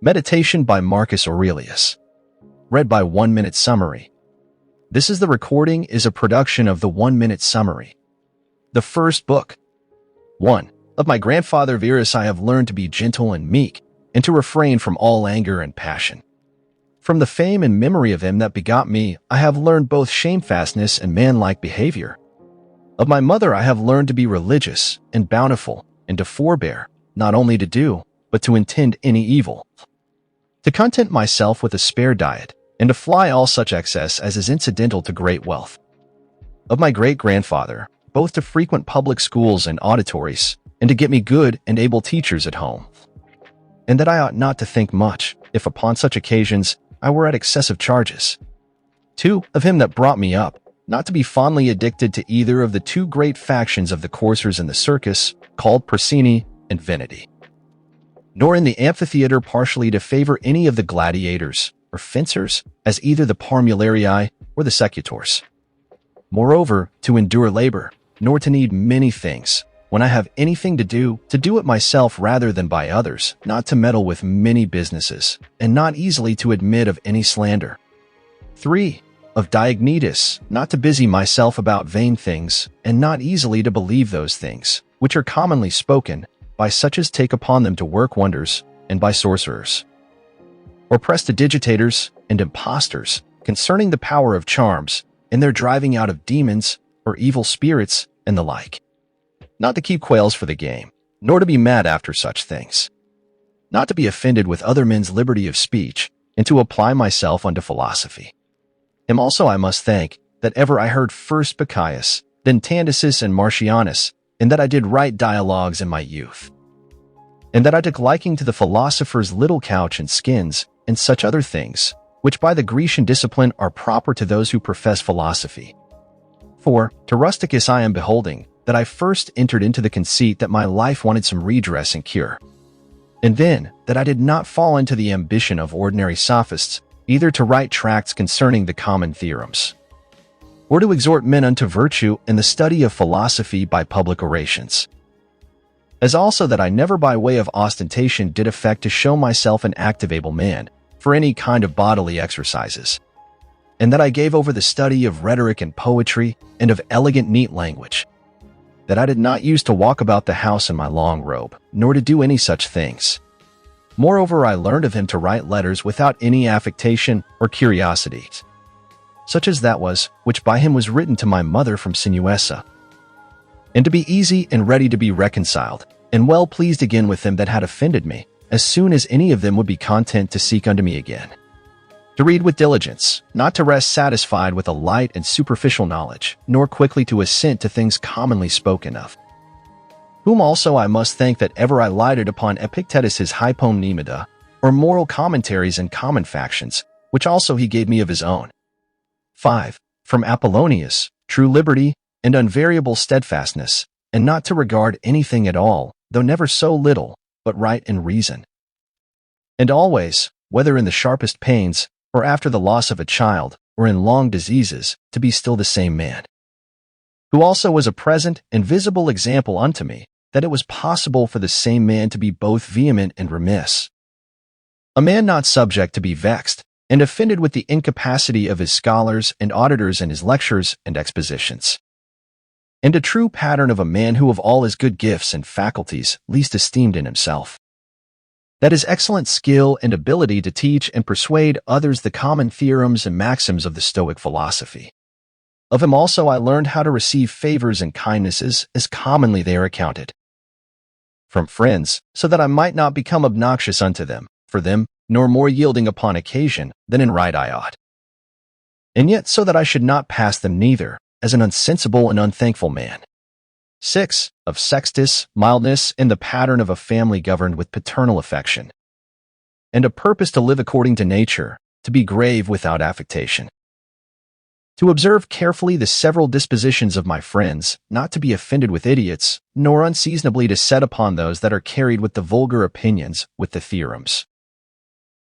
Meditation by Marcus Aurelius. Read by 1 Minute Summary. This is the recording is a production of the 1 Minute Summary. The first book. 1. Of my grandfather Aurelius I have learned to be gentle and meek, and to refrain from all anger and passion. From the fame and memory of him that begot me, I have learned both shamefastness and manlike behavior. Of my mother I have learned to be religious and bountiful, and to forbear, not only to do, but to intend any evil. To content myself with a spare diet, and to fly all such excess as is incidental to great wealth. Of my great-grandfather, both to frequent public schools and auditories, and to get me good and able teachers at home. And that I ought not to think much, if upon such occasions I were at excessive charges. 2. Of him that brought me up, not to be fondly addicted to either of the two great factions of the coursers in the circus, called Prasini and Vanity, nor in the amphitheater partially to favor any of the gladiators or fencers as either the parmularii or the secutors. Moreover, to endure labor, nor to need many things, when I have anything to do it myself rather than by others, not to meddle with many businesses, and not easily to admit of any slander. 3. Of Diognetus, not to busy myself about vain things, and not easily to believe those things, which are commonly spoken, by such as take upon them to work wonders, and by sorcerers, or prestidigitators and impostors, concerning the power of charms, and their driving out of demons, or evil spirits, and the like. Not to keep quails for the game, nor to be mad after such things. Not to be offended with other men's liberty of speech, and to apply myself unto philosophy. Him also I must thank, that ever I heard first Bacchius, then Tandisus and Martianus, and that I did write dialogues in my youth, and that I took liking to the philosopher's little couch and skins, and such other things, which by the Grecian discipline are proper to those who profess philosophy. 4. To Rusticus I am beholding, that I first entered into the conceit that my life wanted some redress and cure, and then that I did not fall into the ambition of ordinary sophists, either to write tracts concerning the common theorems, or to exhort men unto virtue in the study of philosophy by public orations. As also that I never by way of ostentation did affect to show myself an active able man, for any kind of bodily exercises, and that I gave over the study of rhetoric and poetry, and of elegant neat language, that I did not use to walk about the house in my long robe, nor to do any such things. Moreover, I learned of him to write letters without any affectation or curiosity, such as that was, which by him was written to my mother from Sinuessa, and to be easy and ready to be reconciled, and well pleased again with them that had offended me, as soon as any of them would be content to seek unto me again. To read with diligence, not to rest satisfied with a light and superficial knowledge, nor quickly to assent to things commonly spoken of. Whom also I must thank that ever I lighted upon Epictetus's Hypomnemida, or moral commentaries and common factions, which also he gave me of his own. 5. From Apollonius, true liberty, and unvariable steadfastness, and not to regard anything at all, though never so little, but right in reason. And always, whether in the sharpest pains, or after the loss of a child, or in long diseases, to be still the same man. Who also was a present and visible example unto me, that it was possible for the same man to be both vehement and remiss. A man not subject to be vexed, and offended with the incapacity of his scholars and auditors in his lectures and expositions. And a true pattern of a man who of all his good gifts and faculties least esteemed in himself. That his excellent skill and ability to teach and persuade others the common theorems and maxims of the Stoic philosophy. Of him also I learned how to receive favors and kindnesses as commonly they are accounted from friends, so that I might not become obnoxious unto them, for them, nor more yielding upon occasion than in right I ought. And yet so that I should not pass them neither, as an unsensible and unthankful man. 6. Of Sextus, mildness, and the pattern of a family governed with paternal affection, and a purpose to live according to nature, to be grave without affectation. To observe carefully the several dispositions of my friends, not to be offended with idiots, nor unseasonably to set upon those that are carried with the vulgar opinions, with the theorems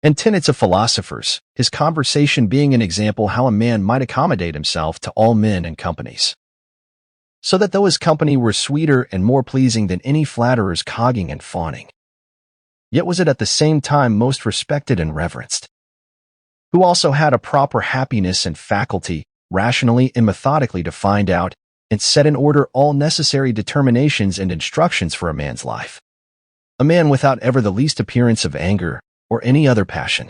and tenets of philosophers, his conversation being an example how a man might accommodate himself to all men and companies, so that though his company were sweeter and more pleasing than any flatterer's cogging and fawning, yet was at the same time most respected and reverenced, who also had a proper happiness and faculty, rationally and methodically to find out and set in order all necessary determinations and instructions for a man's life. A man without ever the least appearance of anger or any other passion.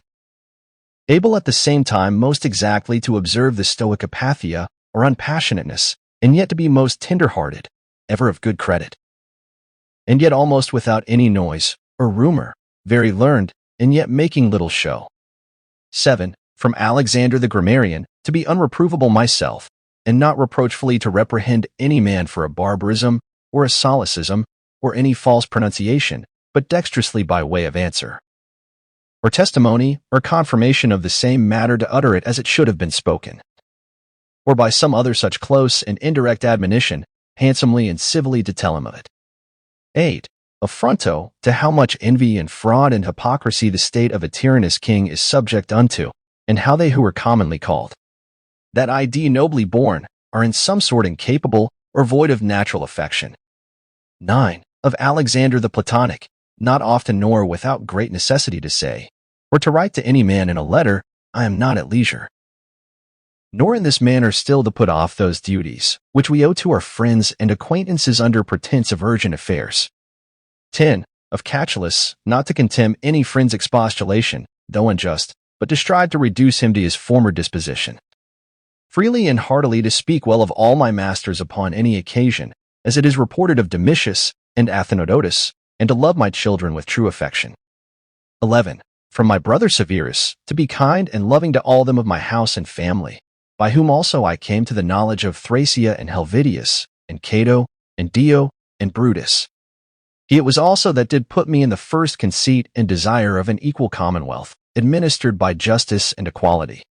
Able at the same time most exactly to observe the Stoic apatheia or unpassionateness, and yet to be most tender-hearted, ever of good credit. And yet almost without any noise or rumor, very learned, and yet making little show. 7. From Alexander the Grammarian, to be unreprovable myself, and not reproachfully to reprehend any man for a barbarism, or a solecism, or any false pronunciation, but dexterously by way of answer, or testimony, or confirmation of the same matter to utter it as it should have been spoken, or by some other such close and indirect admonition, handsomely and civilly to tell him of it. 8. Affronto to how much envy and fraud and hypocrisy the state of a tyrannous king is subject unto, and how they who are commonly called that ID nobly born are in some sort incapable or void of natural affection. 9. Of Alexander the Platonic, not often nor without great necessity to say, or to write to any man in a letter, I am not at leisure, nor in this manner still to put off those duties which we owe to our friends and acquaintances under pretense of urgent affairs. 10. Of Catullus, not to contemn any friend's expostulation, though unjust, but to strive to reduce him to his former disposition. Freely and heartily to speak well of all my masters upon any occasion, as it is reported of Domitius and Athenodotus, and to love my children with true affection. 11. From my brother Severus, to be kind and loving to all them of my house and family, by whom also I came to the knowledge of Thracia and Helvidius, and Cato, and Dio, and Brutus. He it was also that did put me in the first conceit and desire of an equal commonwealth, administered by justice and equality,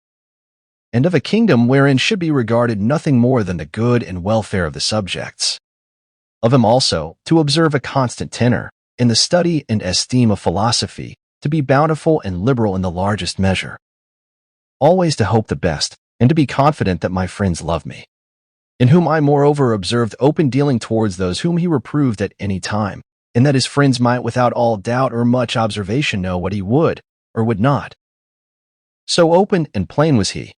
and of a kingdom wherein should be regarded nothing more than the good and welfare of the subjects. Of him also, to observe a constant tenor, in the study and esteem of philosophy, to be bountiful and liberal in the largest measure. Always to hope the best, and to be confident that my friends love me, in whom I moreover observed open dealing towards those whom he reproved at any time, and that his friends might without all doubt or much observation know what he would, or would not. So open and plain was he.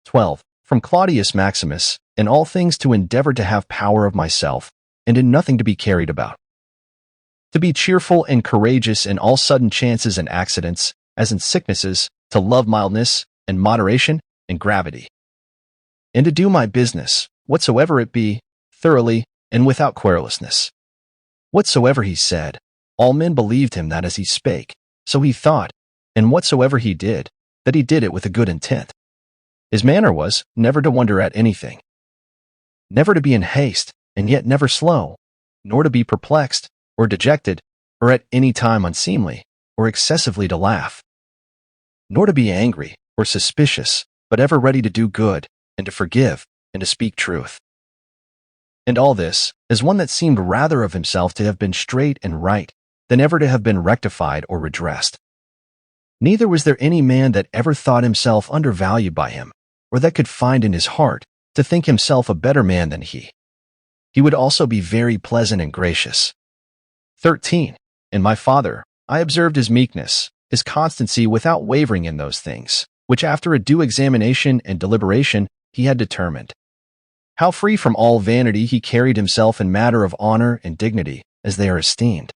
12. From Claudius Maximus, in all things to endeavor to have power of myself, and in nothing to be carried about. To be cheerful and courageous in all sudden chances and accidents, as in sicknesses, to love mildness, and moderation, and gravity. And to do my business, whatsoever it be, thoroughly, and without querulousness. Whatsoever he said, all men believed him that as he spake, so he thought, and whatsoever he did, that he did it with a good intent. His manner was, never to wonder at anything, never to be in haste, and yet never slow, nor to be perplexed, or dejected, or at any time unseemly, or excessively to laugh, nor to be angry, or suspicious, but ever ready to do good, and to forgive, and to speak truth. And all this, as one that seemed rather of himself to have been straight and right, than ever to have been rectified or redressed. Neither was there any man that ever thought himself undervalued by him, or that could find in his heart to think himself a better man than he. He would also be very pleasant and gracious. 13. In my father, I observed his meekness, his constancy without wavering in those things, which after a due examination and deliberation he had determined. How free from all vanity he carried himself in matter of honor and dignity, as they are esteemed.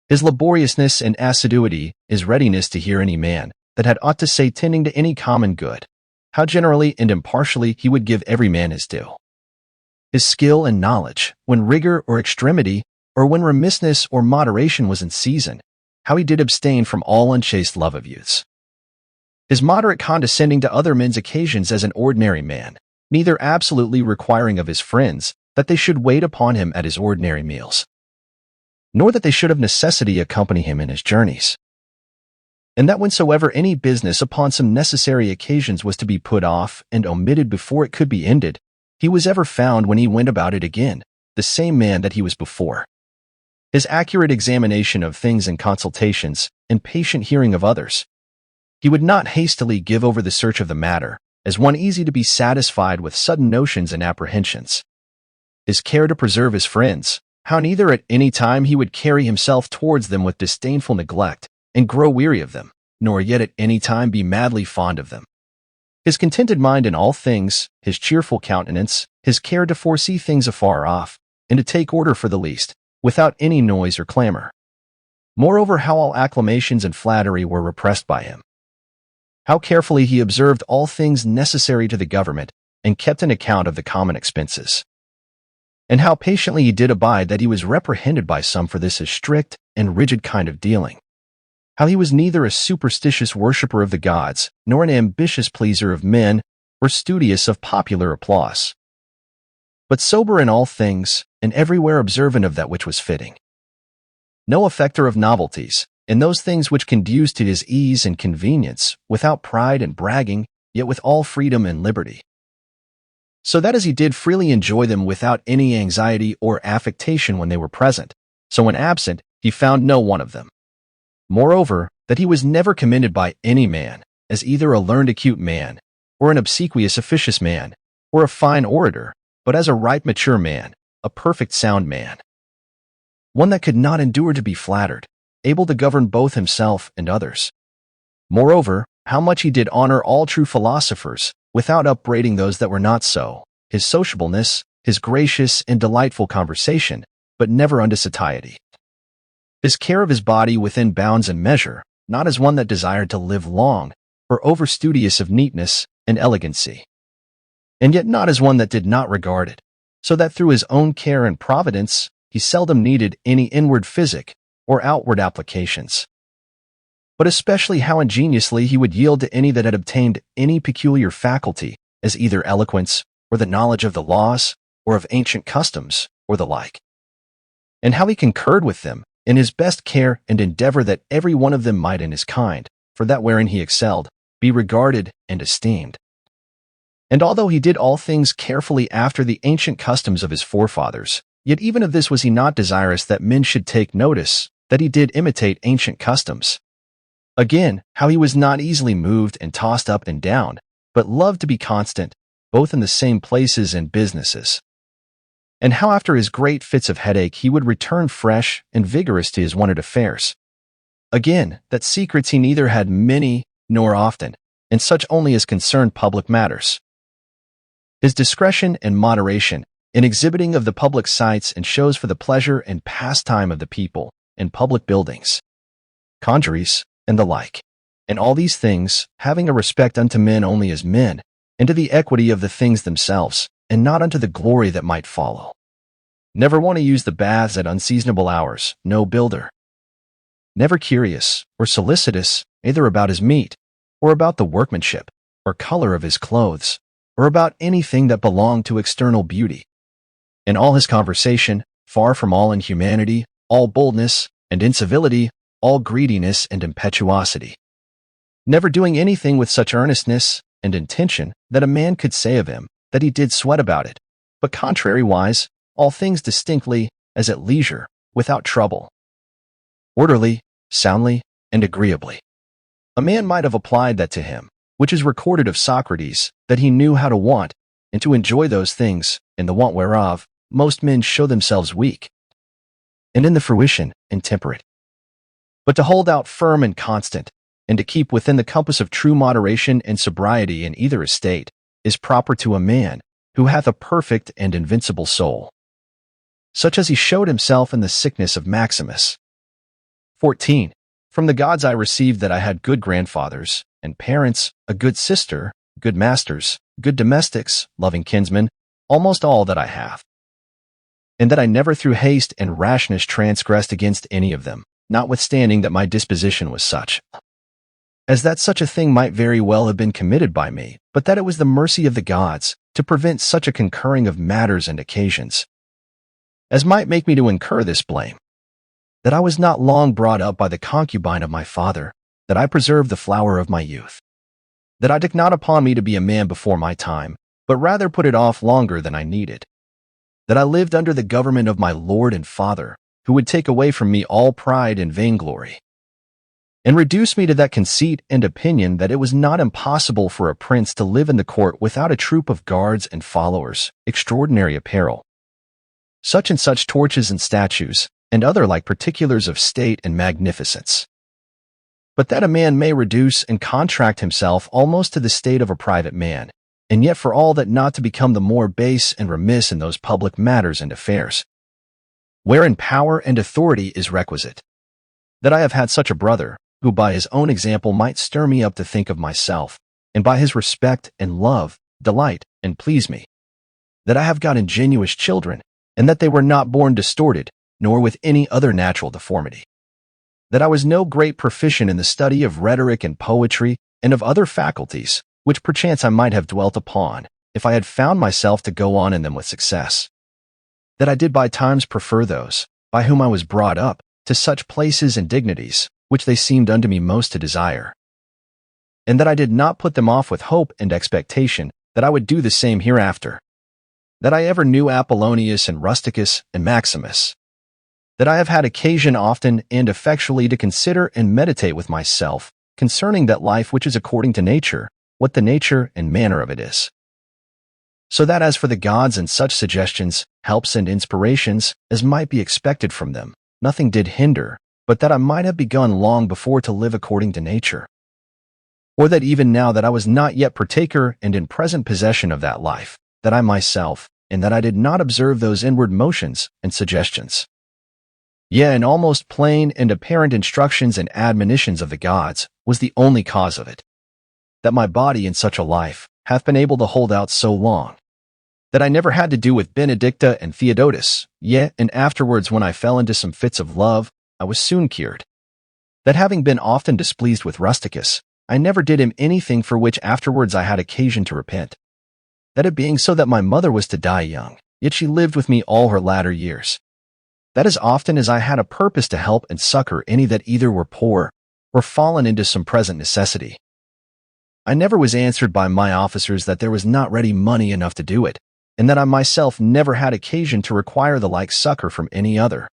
His laboriousness and assiduity, his readiness to hear any man that had aught to say tending to any common good, how generally and impartially he would give every man his due. His skill and knowledge, when rigor or extremity, or when remissness or moderation was in season, how he did abstain from all unchaste love of youths. His moderate condescending to other men's occasions as an ordinary man, neither absolutely requiring of his friends that they should wait upon him at his ordinary meals, nor that they should of necessity accompany him in his journeys. And that whensoever any business upon some necessary occasions was to be put off and omitted before it could be ended, he was ever found when he went about it again, the same man that he was before. His accurate examination of things and consultations, and patient hearing of others. He would not hastily give over the search of the matter, as one easy to be satisfied with sudden notions and apprehensions. His care to preserve his friends, how neither at any time he would carry himself towards them with disdainful neglect and grow weary of them, nor yet at any time be madly fond of them. His contented mind in all things, his cheerful countenance, his care to foresee things afar off, and to take order for the least, without any noise or clamor. Moreover, how all acclamations and flattery were repressed by him. How carefully he observed all things necessary to the government, and kept an account of the common expenses. And how patiently he did abide that he was reprehended by some for this his strict and rigid kind of dealing. How he was neither a superstitious worshipper of the gods, nor an ambitious pleaser of men, or studious of popular applause, but sober in all things, and everywhere observant of that which was fitting. No affecter of novelties, in those things which conduce to his ease and convenience, without pride and bragging, yet with all freedom and liberty. So that as he did freely enjoy them without any anxiety or affectation when they were present, so when absent he found no one of them. Moreover, that he was never commended by any man, as either a learned acute man, or an obsequious officious man, or a fine orator, but as a ripe mature man, a perfect sound man. One that could not endure to be flattered, able to govern both himself and others. Moreover, how much he did honor all true philosophers, without upbraiding those that were not so, his sociableness, his gracious and delightful conversation, but never unto satiety. His care of his body within bounds and measure, not as one that desired to live long, or over-studious of neatness and elegancy, and yet not as one that did not regard it, so that through his own care and providence he seldom needed any inward physic or outward applications. But especially how ingeniously he would yield to any that had obtained any peculiar faculty, as either eloquence, or the knowledge of the laws, or of ancient customs, or the like. And how he concurred with them, in his best care and endeavor that every one of them might in his kind, for that wherein he excelled, be regarded and esteemed. And although he did all things carefully after the ancient customs of his forefathers, yet even of this was he not desirous that men should take notice, that he did imitate ancient customs. Again, how he was not easily moved and tossed up and down, but loved to be constant, both in the same places and businesses. And how after his great fits of headache he would return fresh and vigorous to his wonted affairs. Again, that secrets he neither had many nor often, and such only as concerned public matters. His discretion and moderation in exhibiting of the public sights and shows for the pleasure and pastime of the people, in public buildings, conjuries, and the like. And all these things, having a respect unto men only as men, and to the equity of the things themselves, and not unto the glory that might follow. Never one to use the baths at unseasonable hours, no builder. Never curious or solicitous either about his meat, or about the workmanship, or color of his clothes, or about anything that belonged to external beauty. In all his conversation, far from all inhumanity, all boldness and incivility, all greediness and impetuosity. Never doing anything with such earnestness and intention that a man could say of him that he did sweat about it, but contrariwise, all things distinctly, as at leisure, without trouble. Orderly, soundly, and agreeably. A man might have applied that to him, which is recorded of Socrates, that he knew how to want, and to enjoy those things, in the want whereof, most men show themselves weak, and in the fruition, intemperate. But to hold out firm and constant, and to keep within the compass of true moderation and sobriety in either estate, is proper to a man who hath a perfect and invincible soul, such as he showed himself in the sickness of Maximus. 14. From the gods I received that I had good grandfathers, and parents, a good sister, good masters, good domestics, loving kinsmen, almost all that I have. And that I never through haste and rashness transgressed against any of them, notwithstanding that my disposition was such, as that such a thing might very well have been committed by me, but that it was the mercy of the gods to prevent such a concurring of matters and occasions, as might make me to incur this blame. That I was not long brought up by the concubine of my father, that I preserved the flower of my youth. That I took not upon me to be a man before my time, but rather put it off longer than I needed. That I lived under the government of my Lord and Father, who would take away from me all pride and vainglory, and reduce me to that conceit and opinion that it was not impossible for a prince to live in the court without a troop of guards and followers, extraordinary apparel, such and such torches and statues, and other like particulars of state and magnificence. But that a man may reduce and contract himself almost to the state of a private man, and yet for all that not to become the more base and remiss in those public matters and affairs, wherein power and authority is requisite. That I have had such a brother, who by his own example might stir me up to think of myself, and by his respect and love, delight and please me. That I have got ingenuous children, and that they were not born distorted, nor with any other natural deformity. That I was no great proficient in the study of rhetoric and poetry, and of other faculties, which perchance I might have dwelt upon, if I had found myself to go on in them with success. That I did by times prefer those, by whom I was brought up, to such places and dignities, which they seemed unto me most to desire. And that I did not put them off with hope and expectation that I would do the same hereafter. That I ever knew Apollonius and Rusticus and Maximus. That I have had occasion often and effectually to consider and meditate with myself concerning that life which is according to nature, what the nature and manner of it is. So that as for the gods and such suggestions, helps and inspirations as might be expected from them, nothing did hinder, but that I might have begun long before to live according to nature. Or that even now that I was not yet partaker and in present possession of that life, that I myself, and that I did not observe those inward motions and suggestions. Yea, and almost plain and apparent instructions and admonitions of the gods was the only cause of it. That my body in such a life hath been able to hold out so long. That I never had to do with Benedicta and Theodotus, yea, and afterwards when I fell into some fits of love, I was soon cured. That having been often displeased with Rusticus, I never did him anything for which afterwards I had occasion to repent. That it being so that my mother was to die young, yet she lived with me all her latter years. That as often as I had a purpose to help and succor any that either were poor or fallen into some present necessity, I never was answered by my officers that there was not ready money enough to do it, and that I myself never had occasion to require the like succor from any other.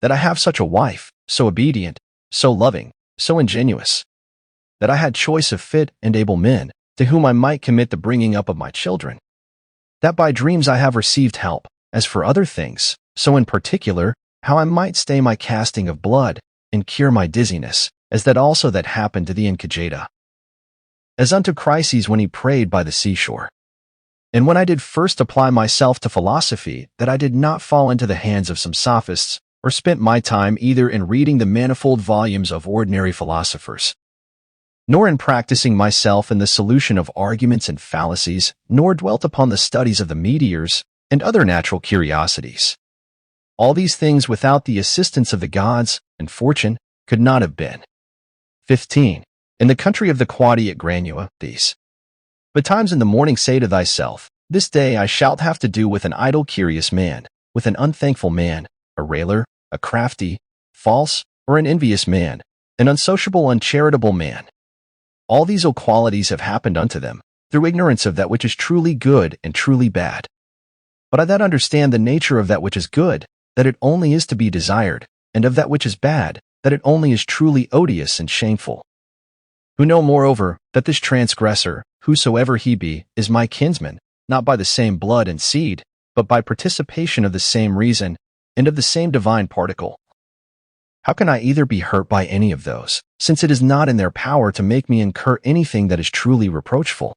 That I have such a wife, so obedient, so loving, so ingenuous. That I had choice of fit and able men, to whom I might commit the bringing up of my children. That by dreams I have received help, as for other things, so in particular, how I might stay my casting of blood, and cure my dizziness, as that also that happened to the Incujata. As unto Chryses when he prayed by the seashore. And when I did first apply myself to philosophy, that I did not fall into the hands of some sophists, or spent my time either in reading the manifold volumes of ordinary philosophers, nor in practicing myself in the solution of arguments and fallacies, nor dwelt upon the studies of the meteors and other natural curiosities. All these things without the assistance of the gods and fortune could not have been. 15. In the country of the Quadi at Granua, these betimes in the morning say to thyself, this day I shalt have to do with an idle curious man, with an unthankful man, a railer, a crafty, false, or an envious man, an unsociable, uncharitable man. All these ill qualities have happened unto them, through ignorance of that which is truly good and truly bad. But I that understand the nature of that which is good, that it only is to be desired, and of that which is bad, that it only is truly odious and shameful. Who know moreover that this transgressor, whosoever he be, is my kinsman, not by the same blood and seed, but by participation of the same reason, and of the same divine particle. How can I either be hurt by any of those, since it is not in their power to make me incur anything that is truly reproachful,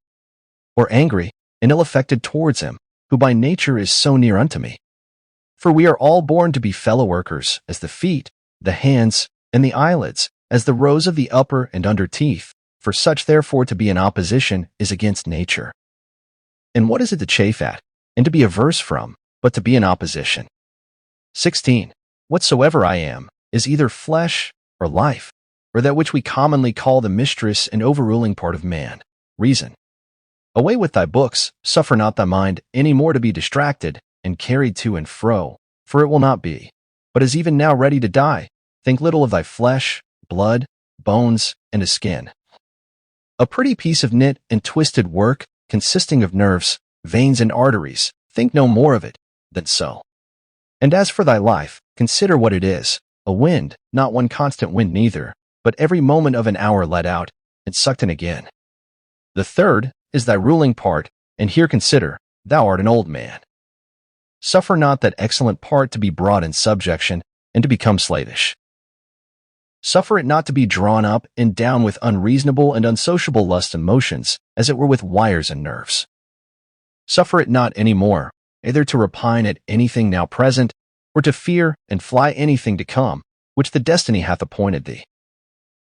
or angry and ill-affected towards him, who by nature is so near unto me? For we are all born to be fellow-workers, as the feet, the hands, and the eyelids, as the rows of the upper and under teeth, for such therefore to be in opposition is against nature. And what is it to chafe at, and to be averse from, but to be in opposition? 16. Whatsoever I am, is either flesh or life, or that which we commonly call the mistress and overruling part of man, reason. Away with thy books, suffer not thy mind any more to be distracted and carried to and fro, for it will not be, but is even now ready to die. Think little of thy flesh, blood, bones, and a skin. A pretty piece of knit and twisted work, consisting of nerves, veins, and arteries, think no more of it than so. And as for thy life, consider what it is, a wind, not one constant wind neither, but every moment of an hour let out, and sucked in again. The third is thy ruling part, and here consider, thou art an old man. Suffer not that excellent part to be brought in subjection, and to become slavish. Suffer it not to be drawn up and down with unreasonable and unsociable lust and motions, as it were with wires and nerves. Suffer it not any more, either to repine at anything now present, or to fear and fly anything to come, which the destiny hath appointed thee.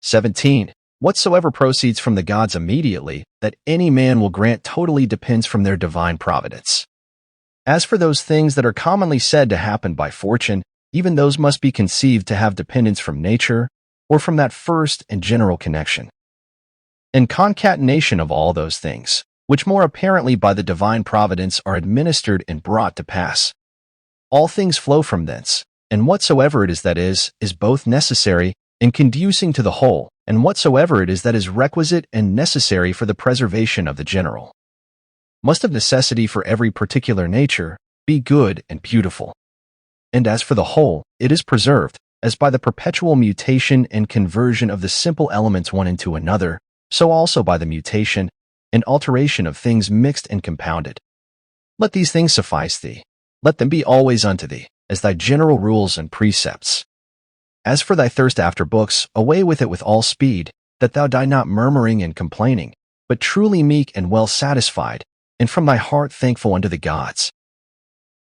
17. Whatsoever proceeds from the gods immediately, that any man will grant totally depends from their divine providence. As for those things that are commonly said to happen by fortune, even those must be conceived to have dependence from nature, or from that first and general connection. And concatenation of all those things, which more apparently by the divine providence are administered and brought to pass. All things flow from thence, and whatsoever it is that is both necessary and conducing to the whole, and whatsoever it is that is requisite and necessary for the preservation of the general, must of necessity for every particular nature be good and beautiful. And as for the whole, it is preserved, as by the perpetual mutation and conversion of the simple elements one into another, so also by the mutation and alteration of things mixed and compounded. Let these things suffice thee. Let them be always unto thee, as thy general rules and precepts. As for thy thirst after books, away with it with all speed, that thou die not murmuring and complaining, but truly meek and well satisfied, and from thy heart thankful unto the gods,